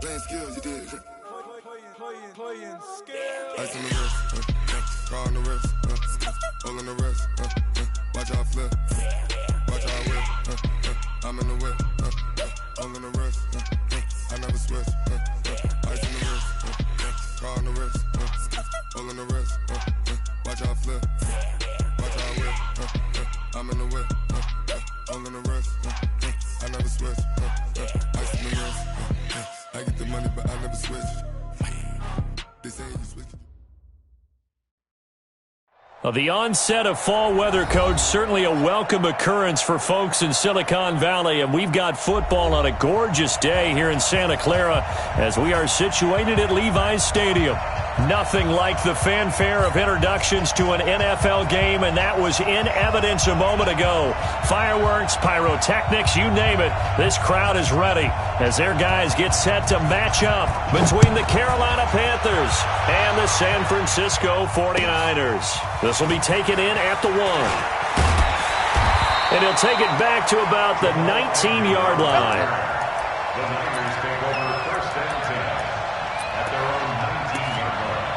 Playing skills, you did. Playing skills. Ice on the wrist, car on the wrist, hole in the wrist, watch how I flip, watch how I whip, I'm in the whip, hole in the wrist, I never switch, ice on the wrist, car on the wrist, hole in the wrist, watch how I flip, watch how I whip, I'm in the whip, hole in the wrist, I never switch, ice on the wrist, I get the money but I never switch. They say you switch. The onset of fall weather, Coach, certainly a welcome occurrence for folks in Silicon Valley, and we've got football on a gorgeous day here in Santa Clara as we are situated at Levi's Stadium. Nothing like the fanfare of introductions to an NFL game, and that was in evidence a moment ago. Fireworks, pyrotechnics, you name it, this crowd is ready as their guys get set to match up between the Carolina Panthers and the San Francisco 49ers. This will be taken in at the 1. And he'll take it back to about the 19-yard line. The Niners take over 1st and 10 at their own 19-yard line.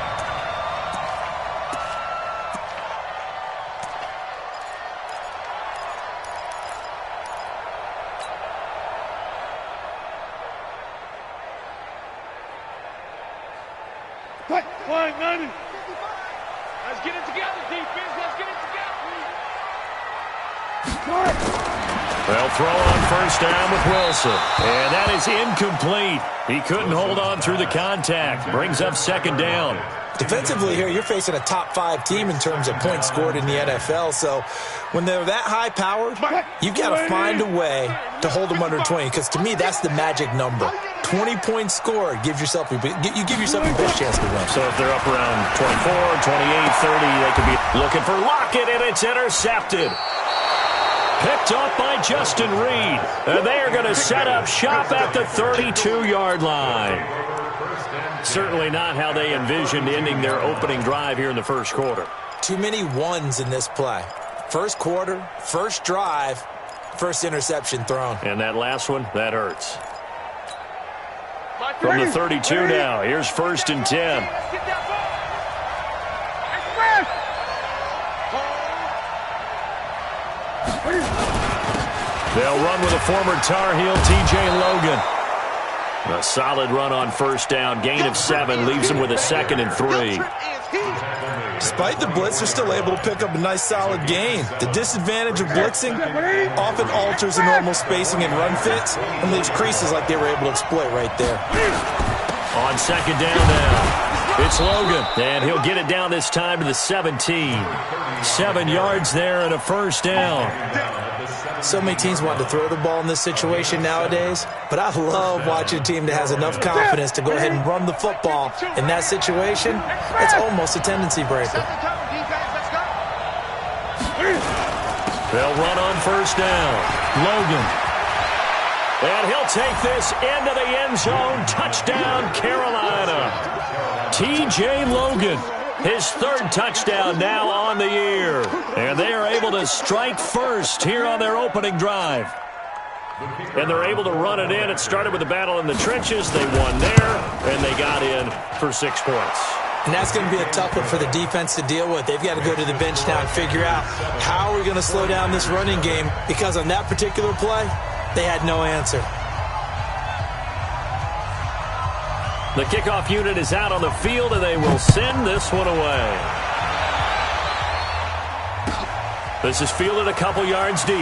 Flying 90. Let's get it together, defense. Let's get it together. They'll throw on 1st down with Wilson. And that is incomplete. He couldn't hold on through the contact. Brings up 2nd down. Defensively here, you're facing a top 5 team in terms of points scored in the NFL. So when they're that high-powered, you've got to find a way to hold them under 20. Because to me, that's the magic number. 20 points scored gives yourself you give yourself a best chance to win. So if they're up around 24, 28, 30, they could be looking for Lockett, and it's intercepted. Picked up by Justin Reed. And they are going to set up shop at the 32-yard line. Certainly not how they envisioned ending their opening drive here in the first quarter. Too many ones in this play. First quarter, first drive, first interception thrown. And that last one, that hurts. From the 32 now, here's 1st and 10. They'll run with a former Tar Heel, T.J. Logan. A solid run on 1st down. Gain of 7 leaves them with a 2nd and 3. Despite the blitz, they're still able to pick up a nice solid gain. The disadvantage of blitzing often alters the normal spacing and run fits and leaves creases like they were able to exploit right there. On 2nd down now, it's Logan. And he'll get it down this time to the 17. 7 yards there and a 1st down. So many teams want to throw the ball in this situation nowadays, but I love watching a team that has enough confidence to go ahead and run the football. In that situation, it's almost a tendency breaker. They'll run on 1st down. Logan. And he'll take this into the end zone. Touchdown, Carolina. T.J. Logan. His 3rd touchdown now on the year. And they are able to strike first here on their opening drive. And they're able to run it in. It started with a battle in the trenches. They won there, and they got in for 6 points. And that's going to be a tough one for the defense to deal with. They've got to go to the bench now and figure out how are we going to slow down this running game, because on that particular play, they had no answer. The kickoff unit is out on the field, and they will send this one away. This is fielded a couple yards deep.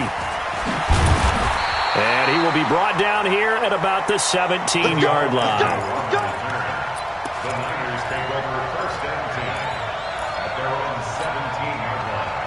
And he will be brought down here at about the 17-yard line. The Niners take over 1st and 10 at their own 17-yard line.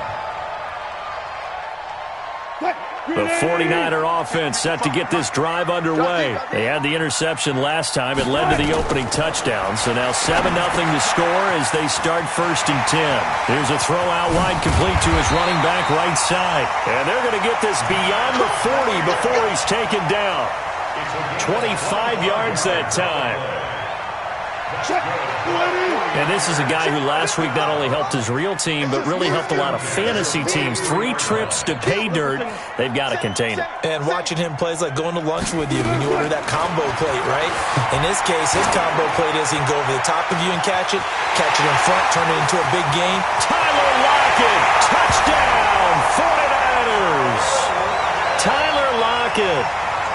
The 49er offense set to get this drive underway. They had the interception last time. It led to the opening touchdown. So now 7-0 to score as they start 1st and 10. Here's a throw out wide complete to his running back right side. And they're going to get this beyond the 40 before he's taken down. 25 yards that time. And this is a guy who last week not only helped his real team, but really helped a lot of fantasy teams. 3 trips to pay dirt. They've got to contain it. And watching him play is like going to lunch with you when you order that combo plate, right? In this case, his combo plate is he can go over the top of you and catch it in front, turn it into a big gain. Tyler Lockett, touchdown, 49ers. Tyler Lockett,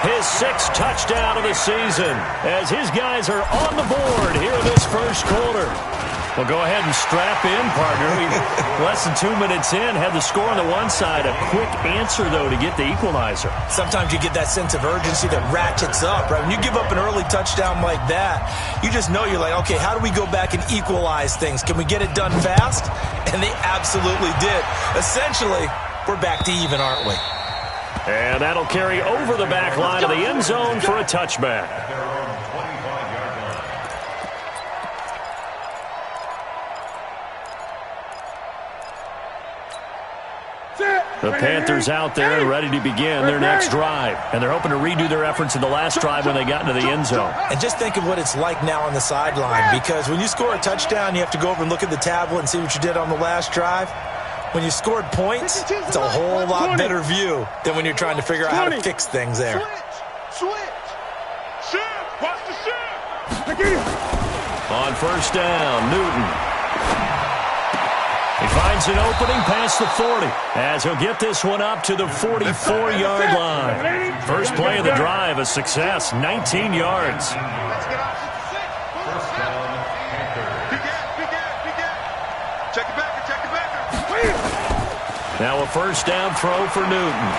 his 6th touchdown of the season, as his guys are on the board here in this first quarter. Well, go ahead and strap in, partner. Less than 2 minutes in, had the score on the one side. A quick answer, though, to get the equalizer. Sometimes you get that sense of urgency that ratchets up, right? When you give up an early touchdown like that, you just know you're like, okay, how do we go back and equalize things? Can we get it done fast? And they absolutely did. Essentially, we're back to even, aren't we? And that'll carry over the back line of the end zone for a touchback. The Panthers out there and ready to begin their next drive. And they're hoping to redo their efforts in the last drive when they got into the end zone. And just think of what it's like now on the sideline, because when you score a touchdown, you have to go over and look at the tablet and see what you did on the last drive. When you scored points, it's a whole lot better view than when you're trying to figure out how to fix things there. Shift! Watch the shift! On first down, Newton. He finds an opening past the 40 as he'll get this one up to the 44-yard line. First play of the drive, a success, 19 yards. Now a first down throw for Newton.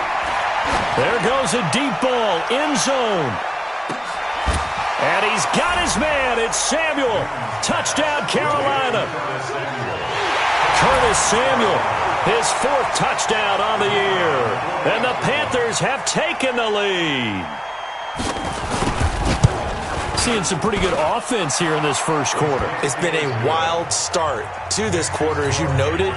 There goes a deep ball, end zone. And he's got his man. It's Samuel. Touchdown, Carolina. Curtis Samuel, his 4th touchdown on the year. And the Panthers have taken the lead. Seeing some pretty good offense here in this first quarter. It's been a wild start to this quarter, as you noted.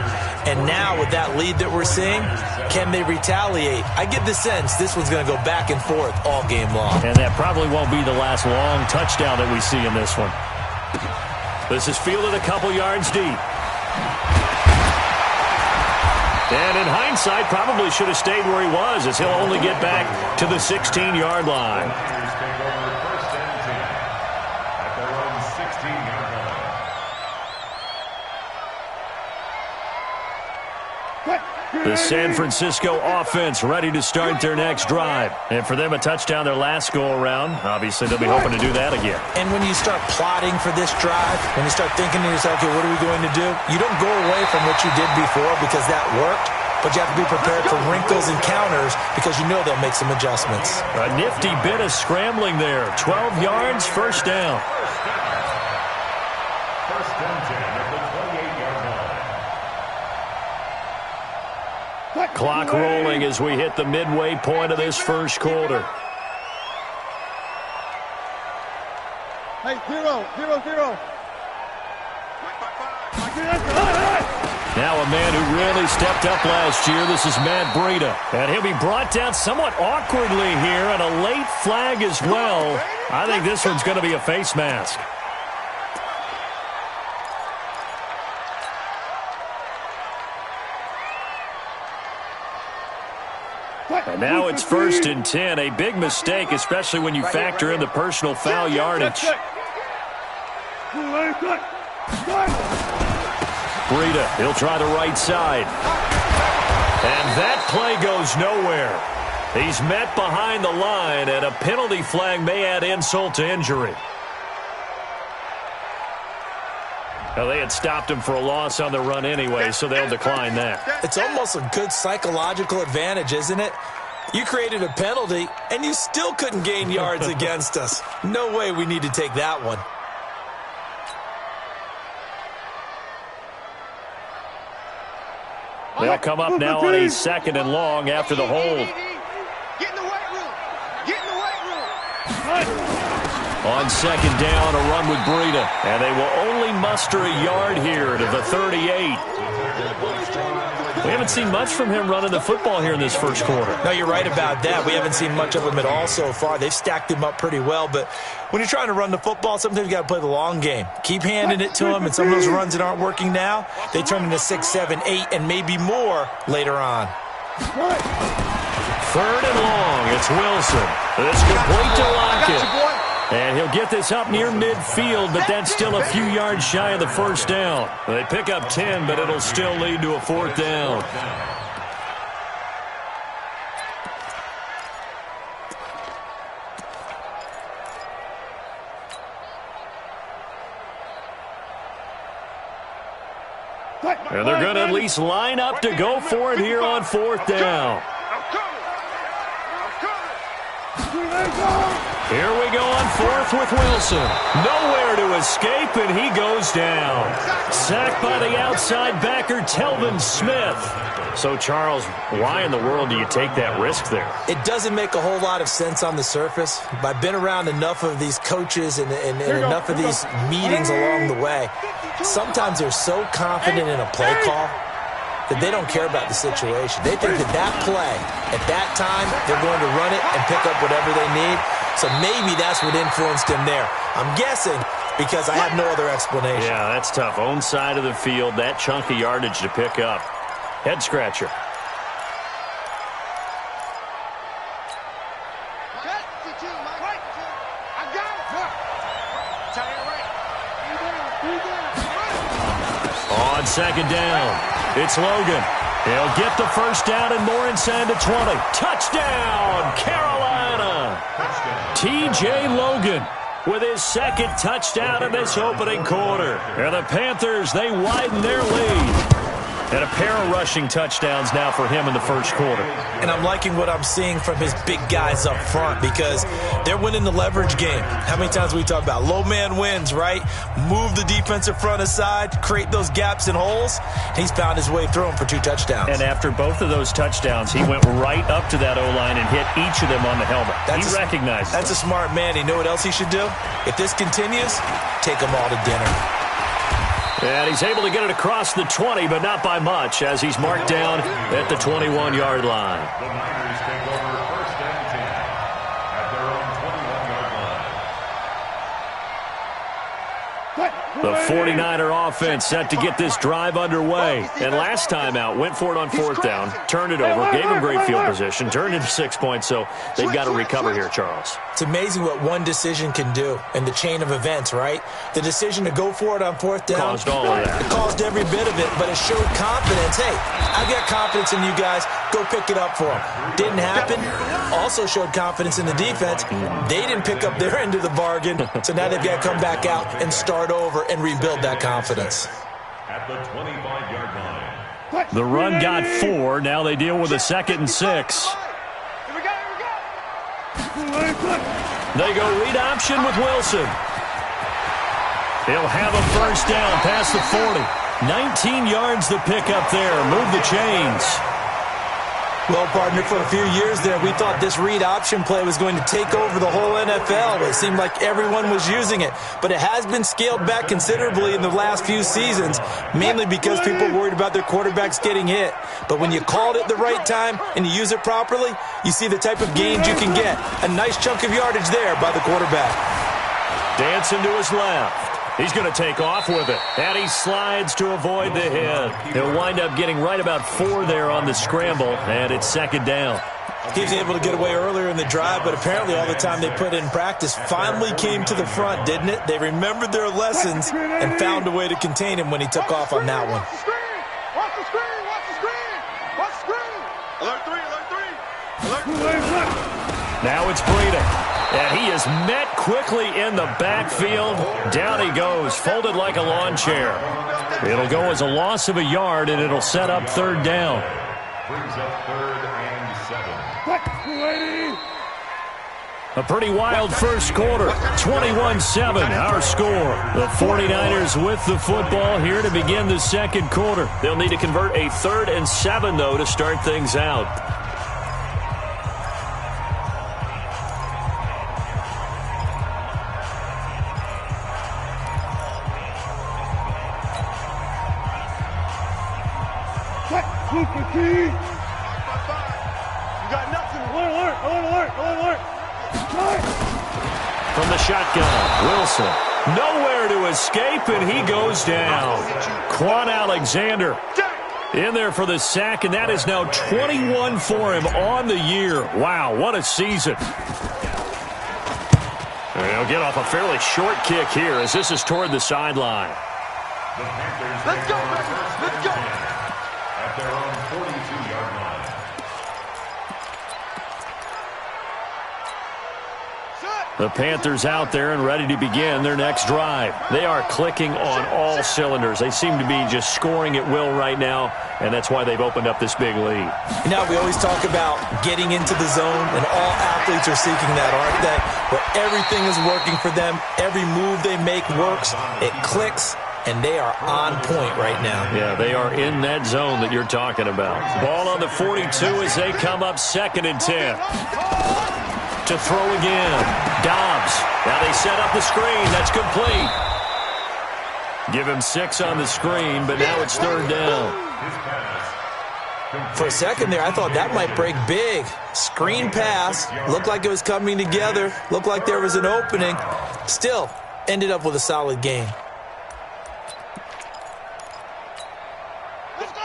And now with that lead that we're seeing, can they retaliate? I get the sense this one's going to go back and forth all game long. And that probably won't be the last long touchdown that we see in this one. This is fielded a couple yards deep. And in hindsight, probably should have stayed where he was, as he'll only get back to the 16-yard line. The San Francisco offense ready to start their next drive. And for them, a touchdown their last go-around. Obviously, they'll be hoping to do that again. And when you start plotting for this drive, when you start thinking to yourself, okay, what are we going to do? You don't go away from what you did before because that worked, but you have to be prepared for wrinkles and counters because you know they'll make some adjustments. A nifty bit of scrambling there. 12 yards, first down. First and 10 at the 28-yard line. Clock rolling as we hit the midway point of this first quarter. Hey, 0-0-0. Now a man who really stepped up last year. This is Matt Breida. And he'll be brought down somewhat awkwardly here, and a late flag as well. I think this one's going to be a face mask. And now it's 1st and 10. A big mistake, especially when you factor in the personal foul yardage. Breida, he'll try the right side. And that play goes nowhere. He's met behind the line, and a penalty flag may add insult to injury. Well, they had stopped him for a loss on the run anyway, so they'll decline that. It's almost a good psychological advantage, isn't it? You created a penalty, and you still couldn't gain yards against us. No way we need to take that one. They'll come up now on a 2nd and long after the hold. Get in the weight room. Get in the weight room. On 2nd down, a run with Breida. And they will only muster a yard here to the 38. We haven't seen much from him running the football here in this first quarter. No, you're right about that. We haven't seen much of him at all so far. They've stacked him up pretty well, but when you're trying to run the football, sometimes you got to play the long game. Keep handing it to him, and some of those runs that aren't working now, they turn into 6, 7, 8, and maybe more later on. 3rd and long. It's Wilson. It's complete to Lockett. And he'll get this up near midfield, but that's still a few yards shy of the first down. They pick up 10, but it'll still lead to a 4th down. And they're going to at least line up to go for it here on 4th down. Here we go on 4th with Wilson. Nowhere to escape, and he goes down. Sacked by the outside backer, Telvin Smith. So, Charles, why in the world do you take that risk there? It doesn't make a whole lot of sense on the surface. But I've been around enough of these coaches and enough of these meetings along the way. Sometimes they're so confident in a play call that they don't care about the situation. They think that play, at that time, they're going to run it and pick up whatever they need. So maybe that's what influenced him there. I'm guessing because I have no other explanation. Yeah, that's tough. Own side of the field, that chunk of yardage to pick up. Head scratcher. On 2nd down, it's Logan. He'll get the first down and more inside the 20. Touchdown, Carolina! T.J. Logan with his 2nd touchdown in this opening quarter. And the Panthers, they widen their lead. And a pair of rushing touchdowns now for him in the first quarter. And I'm liking what I'm seeing from his big guys up front because they're winning the leverage game. How many times we talk about low man wins, right? Move the defensive front aside, create those gaps and holes. He's found his way through them for 2 touchdowns. And after both of those touchdowns, he went right up to that O-line and hit each of them on the helmet. He recognized That's a smart man. You know what else he should do? If this continues, take them all to dinner. And he's able to get it across the 20, but not by much, as he's marked down at the 21-yard line. The Niners take over 1st and 10 at their own 21-yard line. The 49er offense set to get this drive underway. And last time out, went for it on 4th down, turned it over, gave him great field position, turned into 6 points, so they've got to recover here, Charles. It's amazing what one decision can do in the chain of events, right? The decision to go for it on 4th down. Caused all of that. It caused every bit of it, but it showed confidence. Hey, I've got confidence in you guys. Go pick it up for them. Didn't happen. Also showed confidence in the defense. They didn't pick up their end of the bargain, so now they've got to come back out and start over and rebuild that confidence. At the 25-yard line. The run got 4. Now they deal with a 2nd and 6. They go read option with Wilson. He'll have a first down past the 40. 19 yards to pick up there. Move the chains. Well, partner, for a few years there, we thought this read option play was going to take over the whole NFL. It seemed like everyone was using it. But it has been scaled back considerably in the last few seasons, mainly because people worried about their quarterbacks getting hit. But when you called it the right time and you use it properly, you see the type of gains you can get. A nice chunk of yardage there by the quarterback. Dancing to his left. He's going to take off with it. And he slides to avoid the hit. He'll wind up getting right about 4 there on the scramble, and it's 2nd down. He was able to get away earlier in the drive, but apparently all the time they put in practice finally came to the front, didn't it? They remembered their lessons and found a way to contain him when he took off on that one. Watch the screen! Watch the screen! Watch the screen! Alert 3! Alert 3! Alert 3! Now it's Breida. And he is met quickly in the backfield. Down he goes, folded like a lawn chair. It'll go as a loss of a yard, and it'll set up 3rd down. Brings up 3rd and 7. A pretty wild first quarter. 21-7, our score. The 49ers with the football here to begin the 2nd quarter. They'll need to convert a 3rd and 7, though, to start things out. You got nothing. Alert. From the shotgun, Wilson. Nowhere to escape, and he goes down. Quan Alexander in there for the sack, and that is now 21 for him on the year. Wow, what a season. He'll get off a fairly short kick here as this is toward the sideline. Let's go, baby. Let's go. At their own 42-yard line. The Panthers out there and ready to begin their next drive. They are clicking on all cylinders. They seem to be just scoring at will right now, and that's why they've opened up this big lead. You know, we always talk about getting into the zone, and all athletes are seeking that, aren't they? Where everything is working for them. Every move they make works. It clicks, and they are on point right now. Yeah, they are in that zone that you're talking about. Ball on the 42 as they come up 2nd and 10. To throw again. Dobbs. Now they set up the screen. That's complete. Give him 6 on the screen, but now it's 3rd down. For a second there, I thought that might break big. Screen pass. Looked like it was coming together. Looked like there was an opening. Still, ended up with a solid game.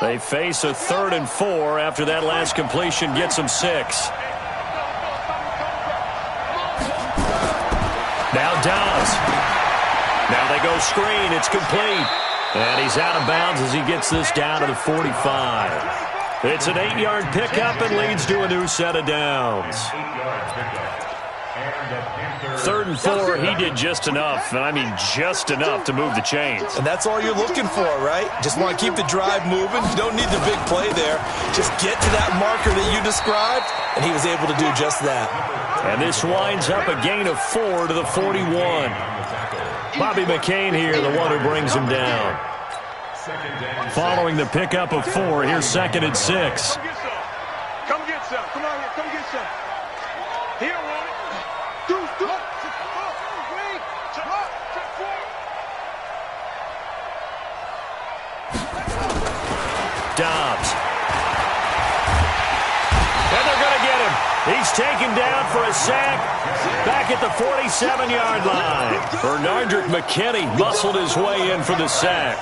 They face a 3rd and 4 after that last completion gets them 6. Now Dobbs. Now they go screen. It's complete. And he's out of bounds as he gets this down to the 45. It's an 8-yard pickup and leads to a new set of downs. 3rd and 4, he did just enough, and I mean just enough to move the chains. And that's all you're looking for, right? Just want to keep the drive moving. You don't need the big play there. Just get to that marker that you described, and he was able to do just that. And this winds up a gain of 4 to the 41. Bobby McCain here, the one who brings him down. Following the pickup of 4, here's 2nd and 6. Come get some. Come on here. Come get some. He don't want it. Dobbs. And they're going to get him. He's taken down for a sack back at the 47-yard line. Bernardrick McKinney muscled his way in for the sack.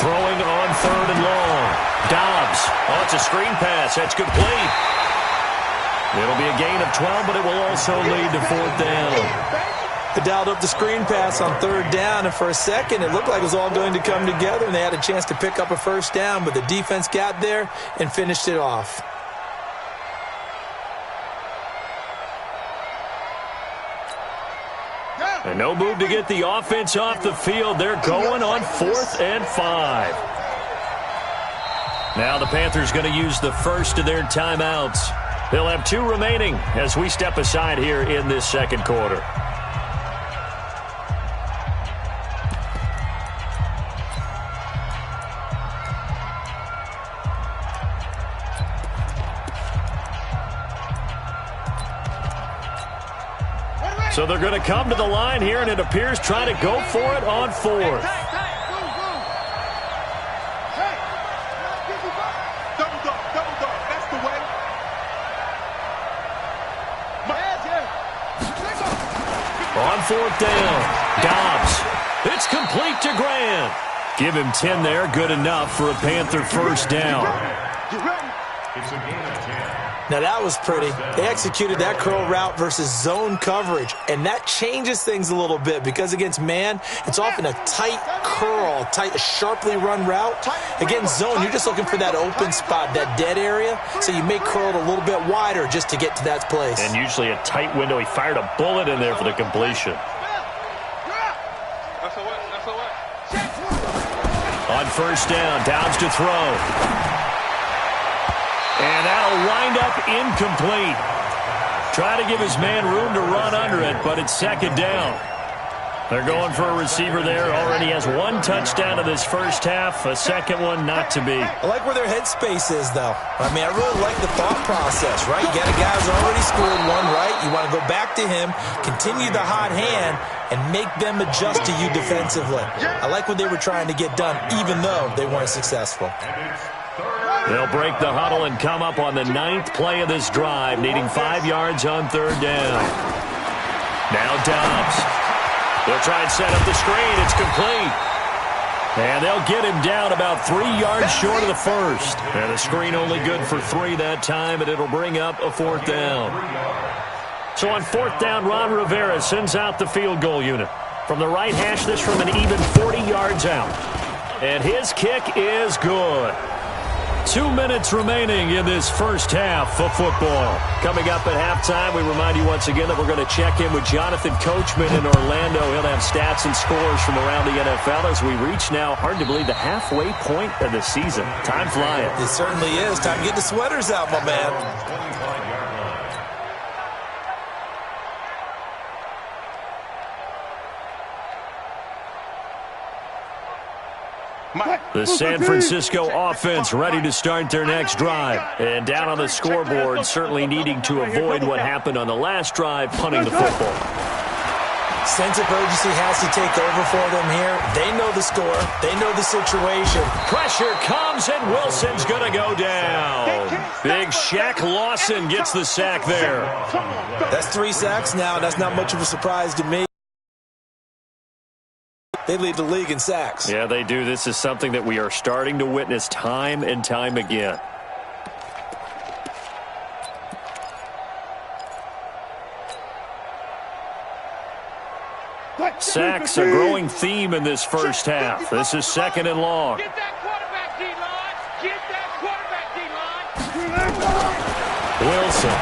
Throwing on 3rd and long. Dobbs. Oh, it's a screen pass. That's complete. It'll be a gain of 12, but it will also lead to 4th down. They dialed up the screen pass on 3rd down, and for a second, it looked like it was all going to come together, and they had a chance to pick up a 1st down, but the defense got there and finished it off. And no move to get the offense off the field. They're going on 4th and 5. Now the Panthers going to use the first of their timeouts. They'll have 2 remaining as we step aside here in this 2nd quarter. So they're going to come to the line here, and it appears trying to go for it on 4th. Double dog. That's the way. On 4th down, Dobbs. It's complete to Grant. Give him 10 there. Good enough for a Panther 1st down. It's a gain of 10. Now that was pretty. They executed that curl route versus zone coverage, and that changes things a little bit because against man, it's often a tight curl, a sharply run route. Against zone, you're just looking for that open spot, that dead area, so you may curl it a little bit wider just to get to that place. And usually a tight window. He fired a bullet in there for the completion. On 1st down, Dobbs to throw. And that'll wind up incomplete. Try to give his man room to run under it, but it's 2nd down. They're going for a receiver there. Already has one touchdown in this first half. A second one not to be. I like where their headspace is, though. I mean, I really like the thought process, right? You got a guy who's already scored one, right? You want to go back to him, continue the hot hand, and make them adjust to you defensively. I like what they were trying to get done, even though they weren't successful. They'll break the huddle and come up on the 9th play of this drive, needing 5 yards on 3rd down. Now Dobbs. They'll try and set up the screen. It's complete. And they'll get him down about 3 yards short of the first. And the screen only good for 3 that time, and it'll bring up a 4th down. So on 4th down, Ron Rivera sends out the field goal unit. From the right hash, this from an even 40 yards out. And his kick is good. 2 minutes remaining in this first half of football. Coming up at halftime, we remind you once again that we're going to check in with Jonathan Coachman in Orlando. He'll have stats and scores from around the NFL as we reach now, hard to believe, the halfway point of the season. Time flying. It certainly is. Time to get the sweaters out, my man. The San Francisco offense ready to start their next drive. And down on the scoreboard, certainly needing to avoid what happened on the last drive, punting the football. Sense of urgency has to take over for them here. They know the score. They know the situation. Pressure comes, and Wilson's going to go down. Big Shaq Lawson gets the sack there. That's 3 sacks now. That's not much of a surprise to me. They lead the league in sacks. Yeah, they do. This is something that we are starting to witness time and time again. Sacks, a growing theme in this first half. This is 2nd and long. Get that quarterback, D-line. Get that quarterback, D-line. Wilson.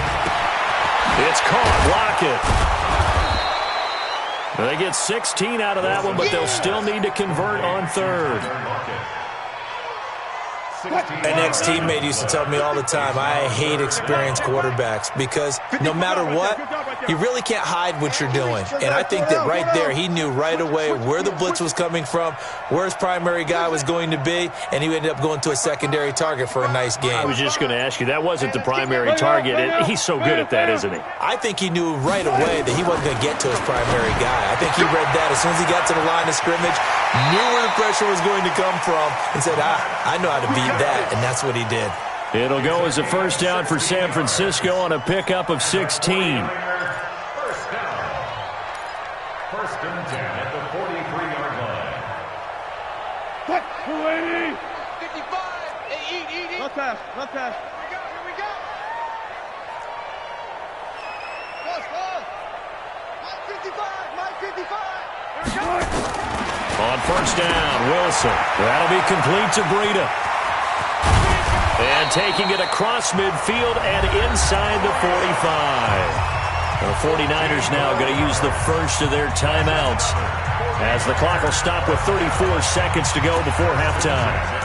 It's caught. Block it. They get 16 out of that one, but they'll still need to convert on 3rd. An ex-teammate used to tell me all the time, I hate experienced quarterbacks because no matter what, you really can't hide what you're doing. And I think that right there, he knew right away where the blitz was coming from, where his primary guy was going to be, and he ended up going to a secondary target for a nice game. I was just going to ask you, that wasn't the primary target. He's so good at that, isn't he? I think he knew right away that he wasn't going to get to his primary guy. I think he read that as soon as he got to the line of scrimmage, knew where the pressure was going to come from, and said, I know how to beat that, and that's what he did. It'll go as a first down for San Francisco on a pickup of 16. First down. 1st and 10 at the 43-yard line. 280. 55. Eat. Let's pass. Here we go. My 55. Here we go. On 1st down, Wilson. That'll be complete to Breida. And taking it across midfield and inside the 45. The 49ers now going to use the first of their timeouts as the clock will stop with 34 seconds to go before halftime.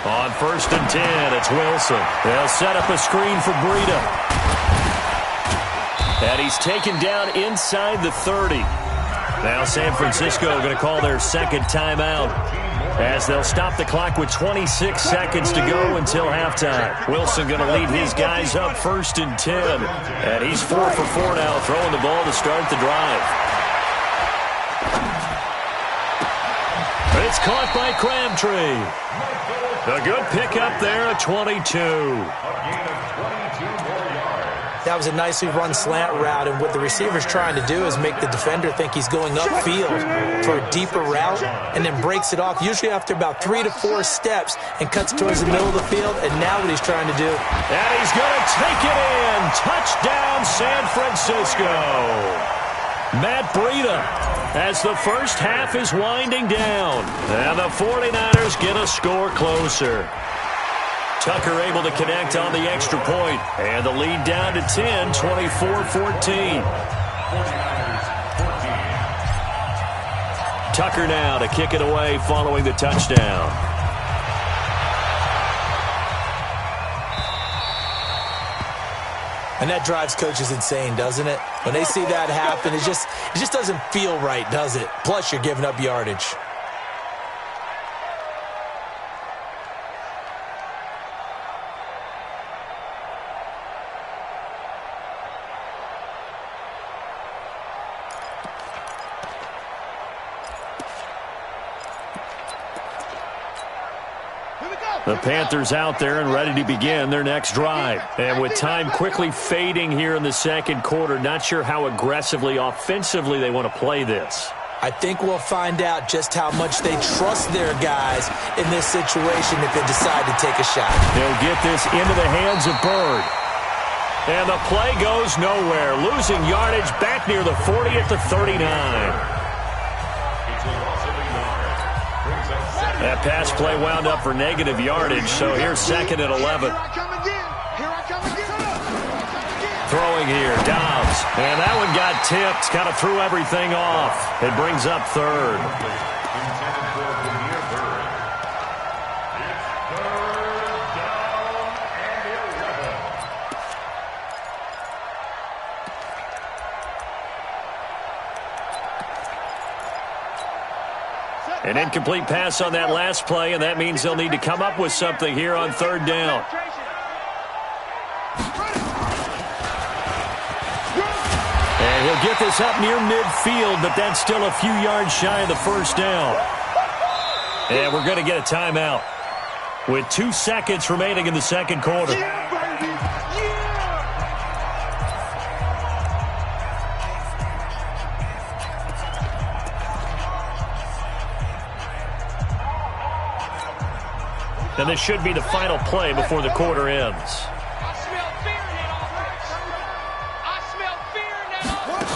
On 1st and 10, it's Wilson. They'll set up a screen for Breida. And he's taken down inside the 30. Now San Francisco going to call their second timeout as they'll stop the clock with 26 seconds to go until halftime. Wilson going to lead his guys up 1st and 10. And he's 4 for 4 now, throwing the ball to start the drive. It's caught by Crabtree. A good pickup there at 22. That was a nicely run slant route, and what the receiver's trying to do is make the defender think he's going upfield for a deeper route and then breaks it off, usually after about 3 to 4 steps, and cuts towards the middle of the field. And now what he's trying to do. And he's going to take it in. Touchdown, San Francisco. Matt Breida, as the first half is winding down. And the 49ers get a score closer. Tucker able to connect on the extra point. And the lead down to 10, 24-14. Tucker now to kick it away following the touchdown. And that drives coaches insane, doesn't it? When they see that happen, it just doesn't feel right, does it? Plus, you're giving up yardage. The Panthers out there and ready to begin their next drive. And with time quickly fading here in the second quarter, not sure how aggressively, offensively they want to play this. I think we'll find out just how much they trust their guys in this situation if they decide to take a shot. They'll get this into the hands of Bird. And the play goes nowhere. Losing yardage back near the 40 at the 39. That pass play wound up for negative yardage, so here's second and 11. Throwing here, Dobbs. And that one got tipped, kind of threw everything off. It brings up third. An incomplete pass on that last play, and that means they'll need to come up with something here on third down. And he'll get this up near midfield, but that's still a few yards shy of the first down. And we're going to get a timeout with 2 seconds remaining in the second quarter. And this should be the final play before the quarter ends. I smell fear in that offense. I smell fear in that offense.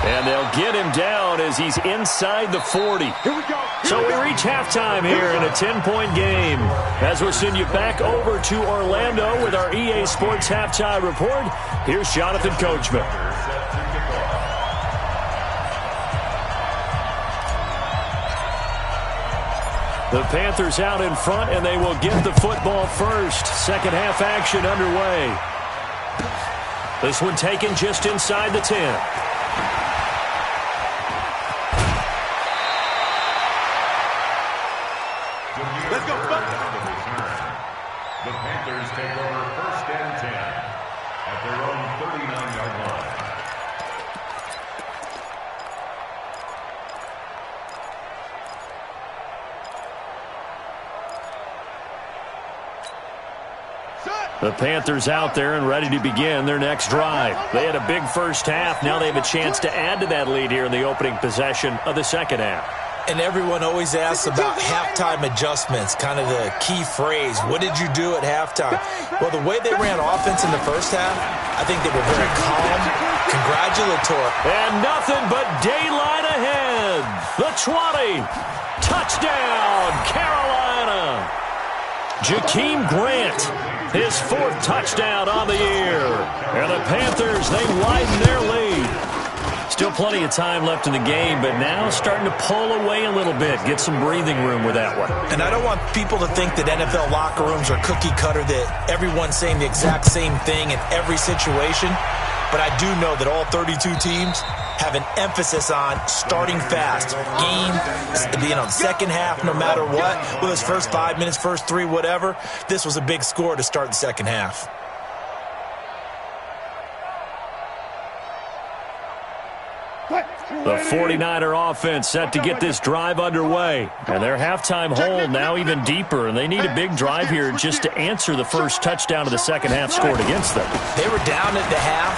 And they'll get him down as he's inside the 40. Here we go. So we reach halftime here in a 10-point game. As we'll send you back over to Orlando with our EA Sports Halftime Report, here's Jonathan Coachman. The Panthers out in front, and they will get the football first. Second half action underway. This one taken just inside the 10. Let's go. The Panthers take over first and 10 at their own 39-yard line. The Panthers out there and ready to begin their next drive. They had a big first half. Now they have a chance to add to that lead here in the opening possession of the second half. And everyone always asks about halftime adjustments, kind of the key phrase. What did you do at halftime? Well, the way they ran offense in the first half, I think they were very calm, congratulatory. And nothing but daylight ahead. The 20. Touchdown, Carolina. Jakeem Grant, his fourth touchdown on the year. And the Panthers, they widen their lead. Still plenty of time left in the game, but now starting to pull away a little bit, get some breathing room with that one. And I don't want people to think that NFL locker rooms are cookie cutter, that everyone's saying the exact same thing in every situation. But I do know that all 32 teams have an emphasis on starting fast. Game, being on second half no matter what. Whether it's first 5 minutes, first 3, whatever. This was a big score to start the second half. The 49er offense set to get this drive underway. And their halftime hole now even deeper. And they need a big drive here just to answer the first touchdown of the second half scored against them. They were down at the half.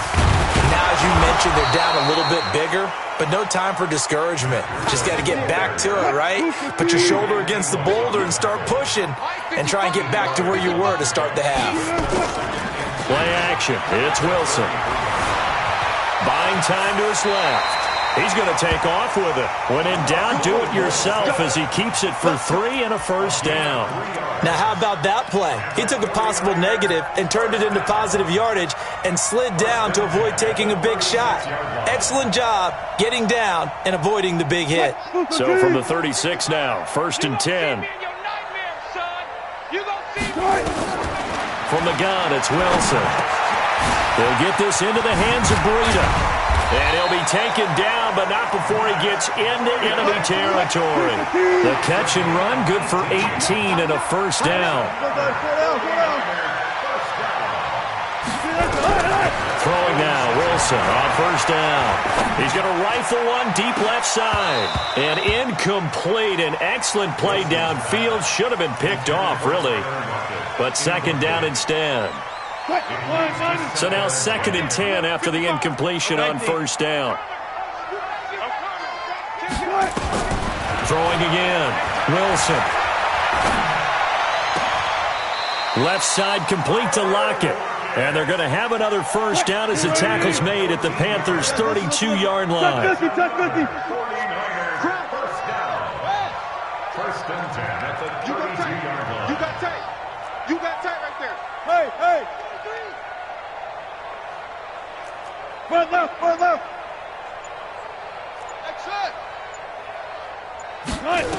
Now, as you mentioned, they're down a little bit bigger. But no time for discouragement. Just got to get back to it, right? Put your shoulder against the boulder and start pushing. And try and get back to where you were to start the half. Play action. It's Wilson. Buying time to his left. He's going to take off with it. When in doubt, do it yourself as he keeps it for 3 and a first down. Now, how about that play? He took a possible negative and turned it into positive yardage and slid down to avoid taking a big shot. Excellent job getting down and avoiding the big hit. So from the 36 now, 1st and 10. From the gun, it's Wilson. He'll get this into the hands of Breida. And he'll be taken down, but not before he gets into enemy territory. The catch and run, good for 18 and a first down. Throwing now, Wilson on first down. He's going to rifle one deep left side. And incomplete. An excellent play downfield. Should have been picked off, really. But second down instead. So now 2nd and 10 after the incompletion on first down. Throwing again. Wilson. Left side complete to Lockett. And they're going to have another first down as the tackle's made at the Panthers' 32-yard line. 1st and 10 at the 32-yard line. You got tight. You got tight right there. Hey, hey. Front left, front left. Excellent. Nice.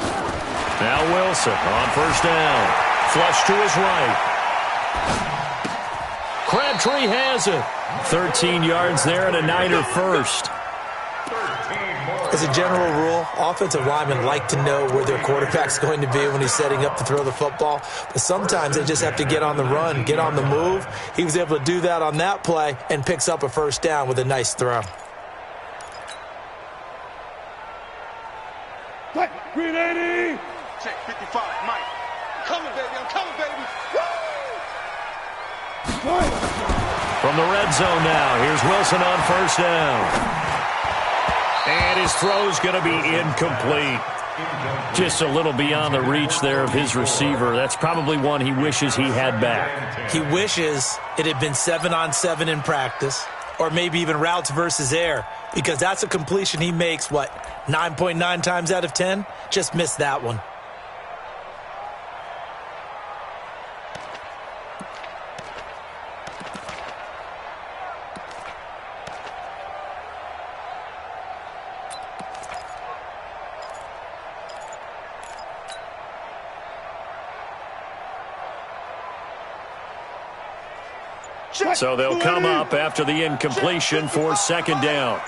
Now Wilson on first down. Flush to his right. Crabtree has it. 13 yards there and a Niner first. As a general rule, offensive linemen like to know where their quarterback's going to be when he's setting up to throw the football. But sometimes they just have to get on the run, get on the move. He was able to do that on that play and picks up a first down with a nice throw. Green 80. Check 55, Mike. I'm coming, baby. I'm coming, baby. Woo! From the red zone now, here's Wilson on first down. And his throw's going to be incomplete. Just a little beyond the reach there of his receiver. That's probably one he wishes he had back. He wishes it had been 7-on-7 in practice, or maybe even routes versus air, because that's a completion he makes, 9.9 times out of 10? Just missed that one. So they'll come up after the incompletion for second down.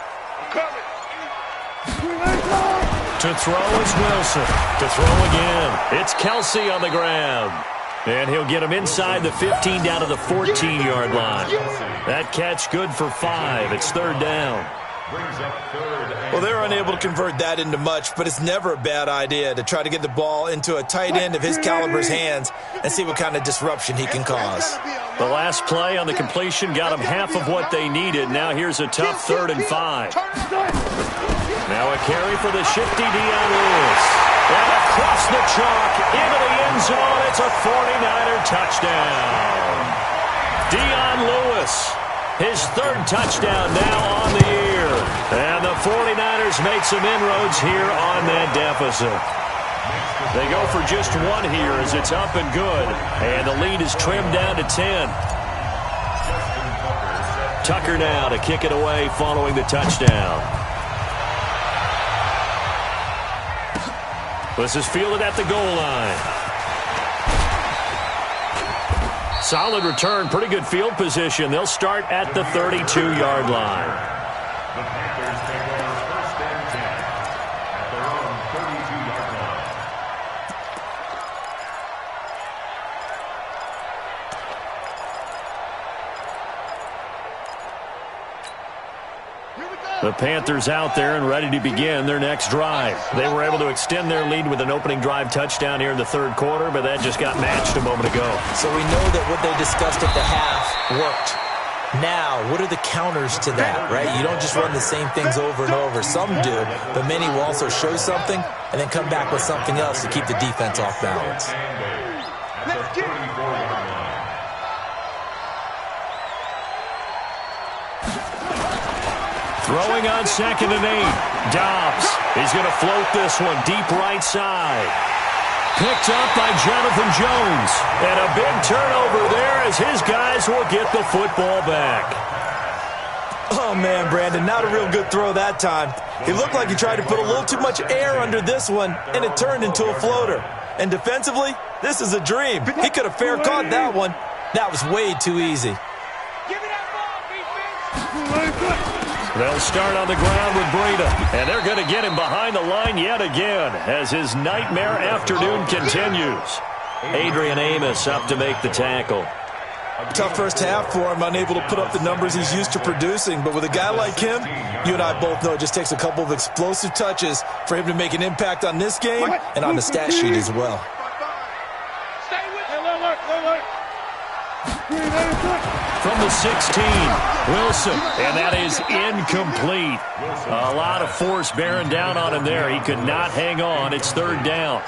To throw is Wilson. To throw again. It's Kelsey on the ground. And he'll get him inside the 15 down to the 14-yard line. That catch good for 5. It's third down. Well, they're unable to convert that into much, but it's never a bad idea to try to get the ball into a tight end of his caliber's hands and see what kind of disruption he can cause. The last play on the completion got them half of what they needed. Now here's a tough 3rd and 5. Now a carry for the shifty Dion Lewis. And across the chalk into the end zone. It's a 49er touchdown. Dion Lewis, his 3rd touchdown now on the year. And the 49ers make some inroads here on that deficit. They go for just 1 here as it's up and good. And the lead is trimmed down to 10. Tucker now to kick it away following the touchdown. This is fielded at the goal line. Solid return, pretty good field position. They'll start at the 32-yard line. The Panthers take over 1st and 10 at their own 32-yard line. The Panthers out there and ready to begin their next drive. They were able to extend their lead with an opening drive touchdown here in the 3rd quarter, but that just got matched a moment ago. So we know that what they discussed at the half worked. Now, what are the counters to that, right? You don't just run the same things over and over. Some do, but many will also show something and then come back with something else to keep the defense off balance. Let's get it. Throwing on 2nd and 8. Dobbs. He's going to float this one deep right side. Picked up by Jonathan Jones. And a big turnover there as his guys will get the football back. Oh, man, Brandon, not a real good throw that time. It looked like he tried to put a little too much air under this one, and it turned into a floater. And defensively, this is a dream. He could have fair caught that one. That was way too easy. They'll start on the ground with Breida, and they're going to get him behind the line yet again as his nightmare afternoon continues. Adrian Amos up to make the tackle. Tough first half for him, unable to put up the numbers he's used to producing. But with a guy like him, you and I both know it just takes a couple of explosive touches for him to make an impact on this game and on the stat sheet as well. From the 16, Wilson, and that is incomplete. A lot of force bearing down on him there. He could not hang on. It's 3rd down.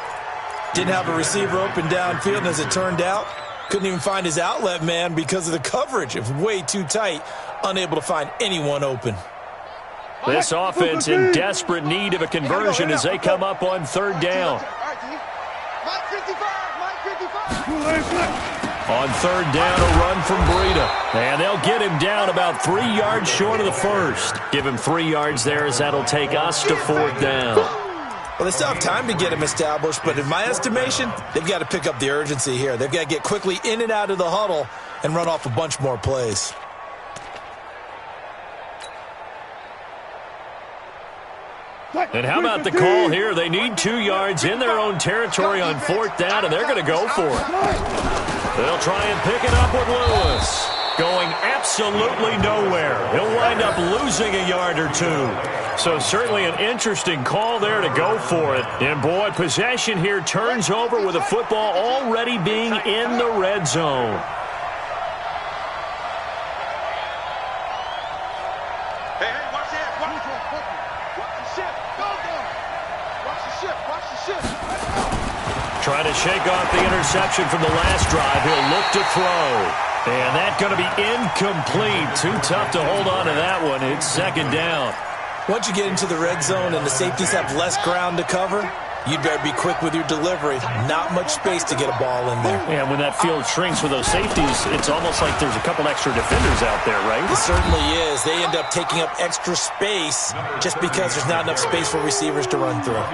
Didn't have a receiver open downfield, and as it turned out, couldn't even find his outlet man because of the coverage. It was way too tight, unable to find anyone open. This offense in desperate need of a conversion as they come up on 3rd down. On 3rd down, a run from Breida. And they'll get him down about 3 yards short of the first. Give him 3 yards there as that'll take us to 4th down. Well, they still have time to get him established, but in my estimation, they've got to pick up the urgency here. They've got to get quickly in and out of the huddle and run off a bunch more plays. And how about the call here? They need 2 yards in their own territory on 4th down, and they're going to go for it. They'll try and pick it up with Lewis. Going absolutely nowhere. He'll wind up losing a yard or 2. So certainly an interesting call there to go for it. And boy, possession here turns over with the football already being in the red zone. Hey, watch the ship. Watch the ship. Trying to shake off the interception from the last drive. He'll look to throw. And that's going to be incomplete. Too tough to hold on to that one. It's 2nd down. Once you get into the red zone and the safeties have less ground to cover, you'd better be quick with your delivery. Not much space to get a ball in there. Yeah, when that field shrinks with those safeties, it's almost like there's a couple extra defenders out there, right? It certainly is. They end up taking up extra space just because there's not enough space for receivers to run through.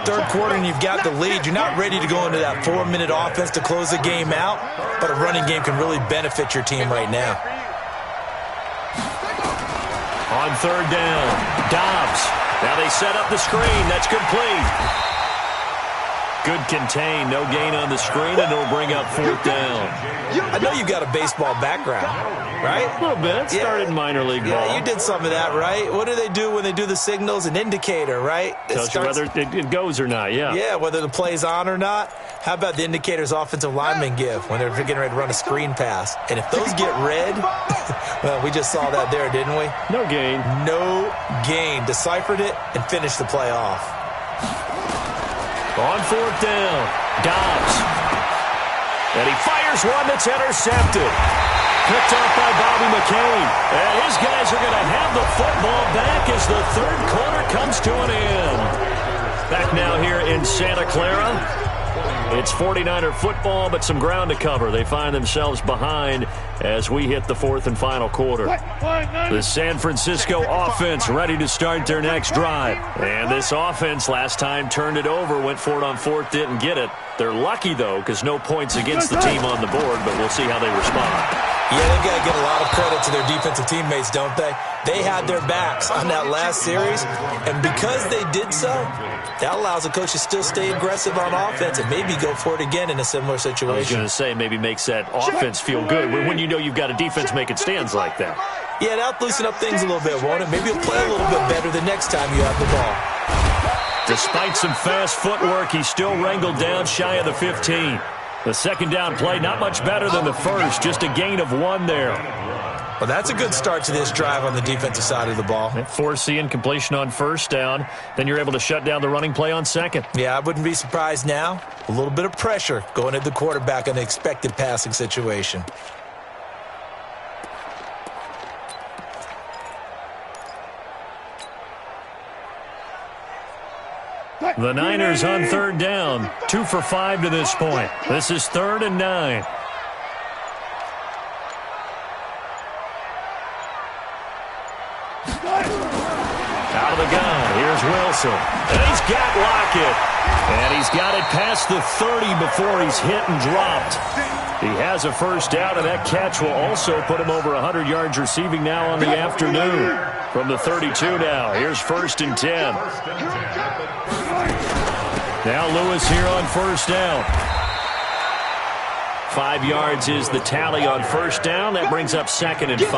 3rd quarter and you've got the lead. You're not ready to go into that 4-minute offense to close the game out, but a running game can really benefit your team right now. On 3rd down, Dobbs. Now they set up the screen. That's complete. Good contain. No gain on the screen, and it'll bring up 4th down. I know you've got a baseball background, right? A little bit. Started in minor league ball. Yeah, you did some of that, right? What do they do when they do the signals? An indicator, right? Tells you whether it goes or not, yeah. Yeah, whether the play's on or not. How about the indicators offensive linemen give when they're getting ready to run a screen pass? And if those get red, well, we just saw that there, didn't we? No gain. No gain. Deciphered it and finished the play off. On 4th down, Dobbs. And he fires one that's intercepted. Picked off by Bobby McCain. And his guys are going to have the football back as the 3rd quarter comes to an end. Back now here in Santa Clara. It's 49er football, but some ground to cover. They find themselves behind as we hit the 4th and final quarter. The San Francisco offense ready to start their next drive. And this offense last time turned it over, went for it on 4th, didn't get it. They're lucky, though, because no points against the team on the board, but we'll see how they respond. Yeah, they've got to get a lot of credit to their defensive teammates, don't they? They had their backs on that last series, and because they did so, that allows the coach to still stay aggressive on offense and maybe go for it again in a similar situation. I was going to say maybe makes that offense feel good when you know you've got a defense making stands like that. Yeah, that'll loosen up things a little bit, won't it? Maybe you'll play a little bit better the next time you have the ball. Despite some fast footwork, he's still wrangled down shy of the 15. The 2nd down play, not much better than the first, just a gain of 1 there. Well, that's a good start to this drive on the defensive side of the ball. Force the incompletion on 1st down. Then you're able to shut down the running play on 2nd. Yeah, I wouldn't be surprised now. A little bit of pressure going at the quarterback on an expected passing situation. The Niners on third down, 2 for 5 to this point. This is 3rd and 9. Out of the gun, here's Wilson. And he's got Lockett. And he's got it past the 30 before he's hit and dropped. He has a first down, and that catch will also put him over 100 yards receiving now on the afternoon. From the 32 now, here's 1st and 10. Now Lewis here on first down. 5 yards is the tally on first down. That brings up 2nd and 5.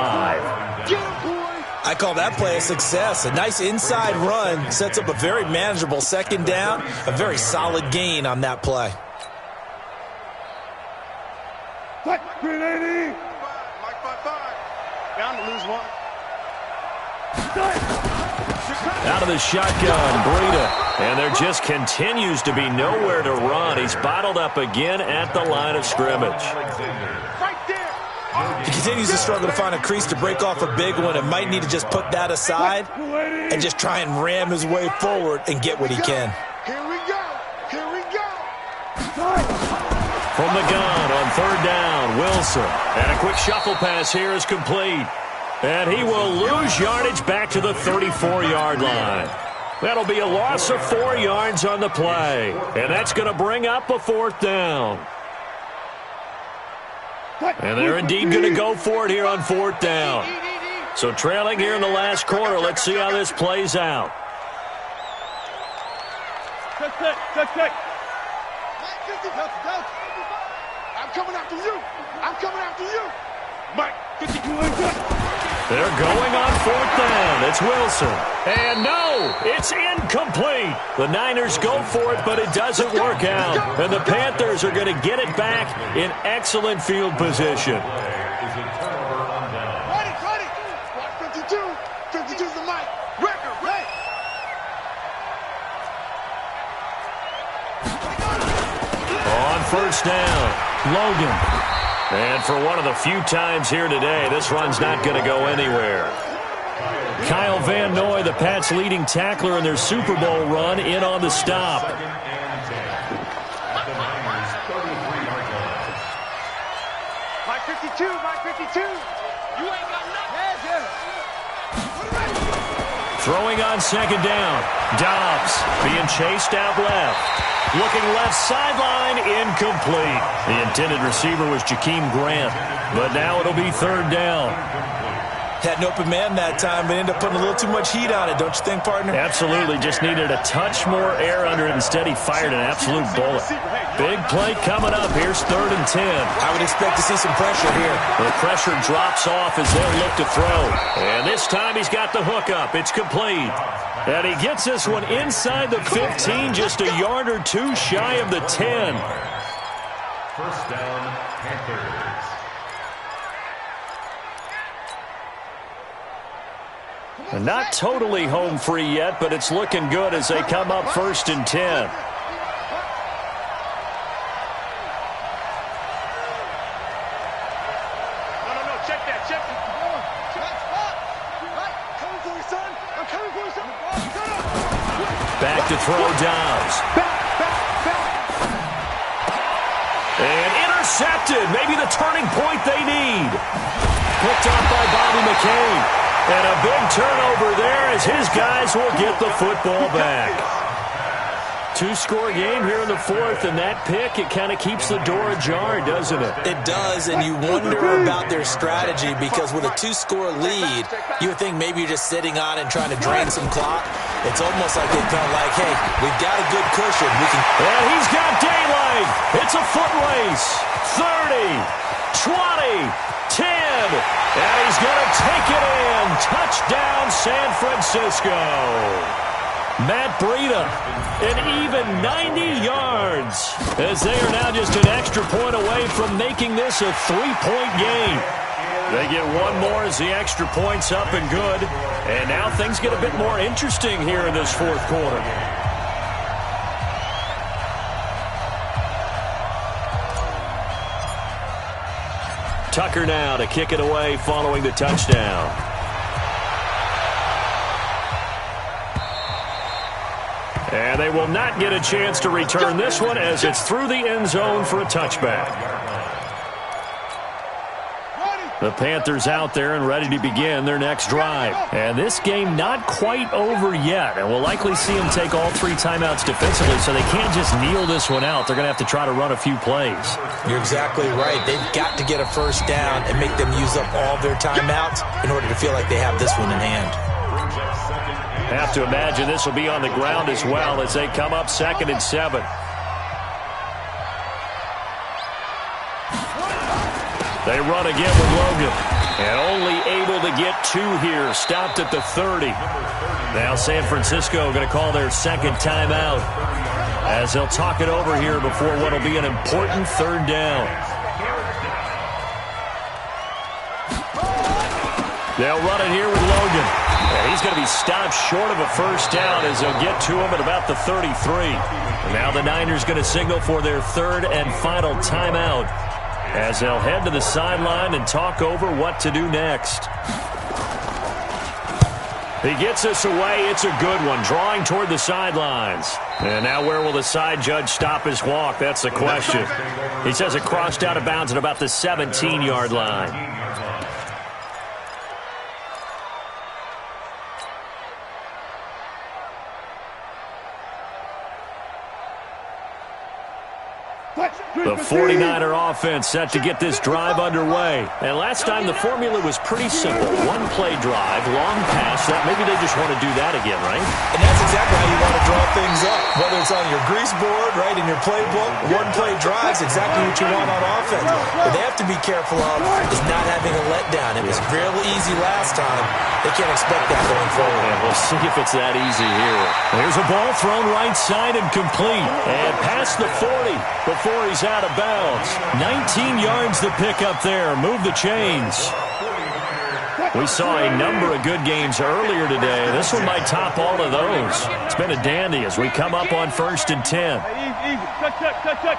I call that play a success. A nice inside run sets up a very manageable 2nd down. A very solid gain on that play. Green 80. Mike 5-5. Down to lose 1. Out of the shotgun, Breida. And there just continues to be nowhere to run. He's bottled up again at the line of scrimmage. Right there. He continues to struggle to find a crease to break off a big one and might need to just put that aside and just try and ram his way forward and get what he can. Here we go. Here we go. From the gun on third down, Wilson. And a quick shuffle pass here is complete. And he will lose yardage back to the 34-yard line. That'll be a loss of 4 yards on the play. And that's going to bring up a 4th down. And they're indeed going to go for it here on 4th down. So trailing here in the last quarter. Let's see how this plays out. Check. I'm coming after you. I'm coming after you. Mike, 52. They're going on 4th down. It's Wilson. And no, it's incomplete. The Niners go for it, but it doesn't work out. And the Panthers are going to get it back in excellent field position. Ready. Watch 52. 52's the mic. Record, ready. On first down, Logan. And for one of the few times here today, this run's not going to go anywhere. Kyle Van Noy, the Pats' leading tackler in their Super Bowl run, in on the stop. Mike 52. You ain't got nothing. Throwing on 2nd down. Dobbs being chased out left. Looking left sideline, incomplete. The intended receiver was Jakeem Grant, but now it'll be 3rd down. Had an open man that time, but ended up putting a little too much heat on it, don't you think, partner? Absolutely. Just needed a touch more air under it. Instead, he fired an absolute bullet. Big play coming up. Here's 3rd and 10. I would expect to see some pressure here. The pressure drops off as they'll look to throw. And this time he's got the hook up. It's complete. And he gets this one inside the 15, just a yard or 2 shy of the 10. First down, Panthers. And not totally home free yet, but it's looking good as they come up 1st and 10. No, check that. Coming for you, son. I'm coming for you, son. Back to throw Dobbs. And intercepted. Maybe the turning point they need. Picked up by Bobby McCain. And a big turnover there as his guys will get the football back. 2-score game here in the 4th, and that pick, it kind of keeps the door ajar, doesn't it? It does, and you wonder about their strategy because with a 2-score lead, you would think maybe you're just sitting on it and trying to drain some clock. It's almost like they felt like, hey, we've got a good cushion. And he's got daylight. It's a foot race. 30, 20, 10, and he's going to take it in. Touchdown, San Francisco. Matt Breida, an even 90 yards, as they are now just an extra point away from making this a 3-point game. They get one more as the extra point's up and good, and now things get a bit more interesting here in this 4th quarter. Tucker now to kick it away following the touchdown. And they will not get a chance to return this one as it's through the end zone for a touchback. The Panthers out there and ready to begin their next drive. And this game not quite over yet. And we'll likely see them take all 3 timeouts defensively, so they can't just kneel this one out. They're going to have to try to run a few plays. You're exactly right. They've got to get a first down and make them use up all their timeouts in order to feel like they have this one in hand. Have to imagine this will be on the ground as well as they come up 2nd and 7. They run again with Logan. And only able to get 2 here. Stopped at the 30. Now San Francisco going to call their 2nd timeout as they'll talk it over here before what will be an important 3rd down. They'll run it here with Logan. And he's going to be stopped short of a first down as they'll get to him at about the 33. And now the Niners going to signal for their 3rd and final timeout as they'll head to the sideline and talk over what to do next. He gets us away. It's a good one, drawing toward the sidelines. And now where will the side judge stop his walk? That's the question. He says it crossed out of bounds at about the 17-yard line. The 49er offense set to get this drive underway. And last time the formula was pretty simple. 1-play drive, long pass. That maybe they just want to do that again, right? And that's exactly how you want to draw things up. Whether it's on your grease board, right, in your playbook, 1-play drive is exactly what you want on offense. What they have to be careful of is not having a letdown. It was real easy last time. They can't expect that going forward. Yeah, we'll see if it's that easy here. Here's a ball thrown right side and complete. And past the 40 before he's out of bounds. 19 yards to pick up there. Move the chains. We saw a number of good games earlier today. This one might top all of those. It's been a dandy as we come up on 1st and 10. Easy. Touch.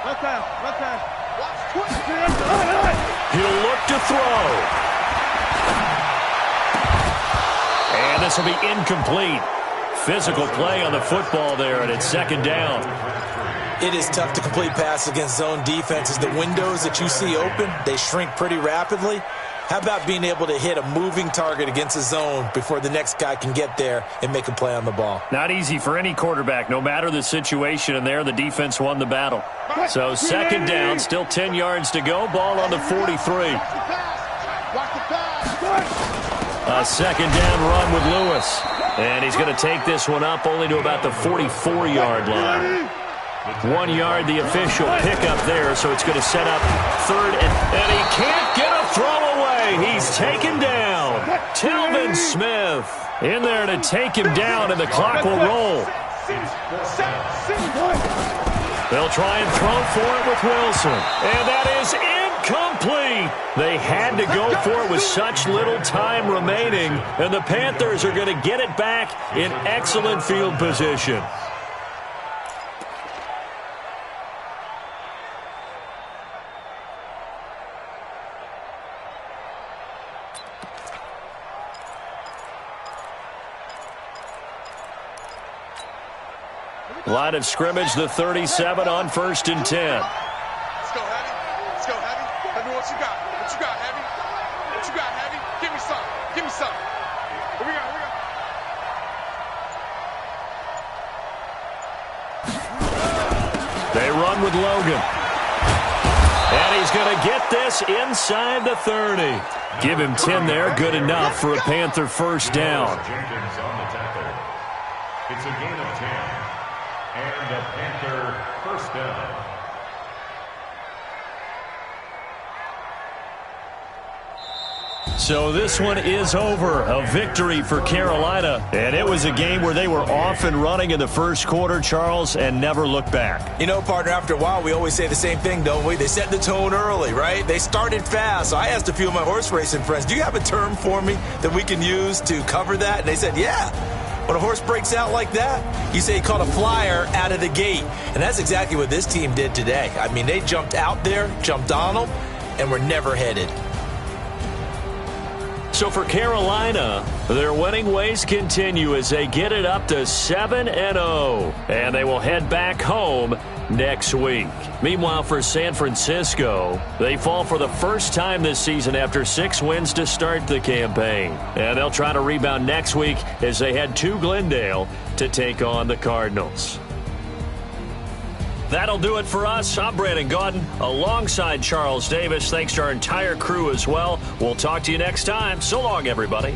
Left hand. He'll look to throw. And this will be incomplete. Physical play on the football there, and it's 2nd down. It is tough to complete passes against zone defenses. The windows that you see open, they shrink pretty rapidly. How about being able to hit a moving target against a zone before the next guy can get there and make a play on the ball? Not easy for any quarterback, no matter the situation, and there the defense won the battle. So 2nd down, still 10 yards to go. Ball on the 43. A 2nd down run with Lewis. And he's going to take this one up only to about the 44-yard line. 1 yard, the official pickup there, so it's going to set up 3rd, and he can't get a throw away. He's taken down. Telvin Smith in there to take him down, and the clock will roll. They'll try and throw for it with Wilson, and that is incomplete. They had to go for it with such little time remaining, and the Panthers are going to get it back in excellent field position. Line of scrimmage, the 37 on 1st and 10. Let's go, Heavy. Let me what you got. What you got, Heavy? What you got, Heavy? Give me some. Here we go. They run with Logan. And he's going to get this inside the 30. Give him 10 there. Good enough for a Panther first down. Jenkins on the tackle. It's a gain of 10. And a Panther first down. So this one is over. A victory for Carolina. And it was a game where they were off and running in the first quarter, Charles, and never looked back. You know, partner, after a while, we always say the same thing, don't we? They set the tone early, right? They started fast. So I asked a few of my horse racing friends, do you have a term for me that we can use to cover that? And they said, yeah. When a horse breaks out like that, you say he caught a flyer out of the gate. And that's exactly what this team did today. I mean, they jumped out there, jumped on them, and were never headed. So for Carolina, their winning ways continue as they get it up to 7-0. And they will head back home next week. Meanwhile, for San Francisco, they fall for the first time this season after 6 wins to start the campaign. And they'll try to rebound next week as they head to Glendale to take on the Cardinals. That'll do it for us. I'm Brandon Gaudin alongside Charles Davis. Thanks to our entire crew as well. We'll talk to you next time. So long, everybody.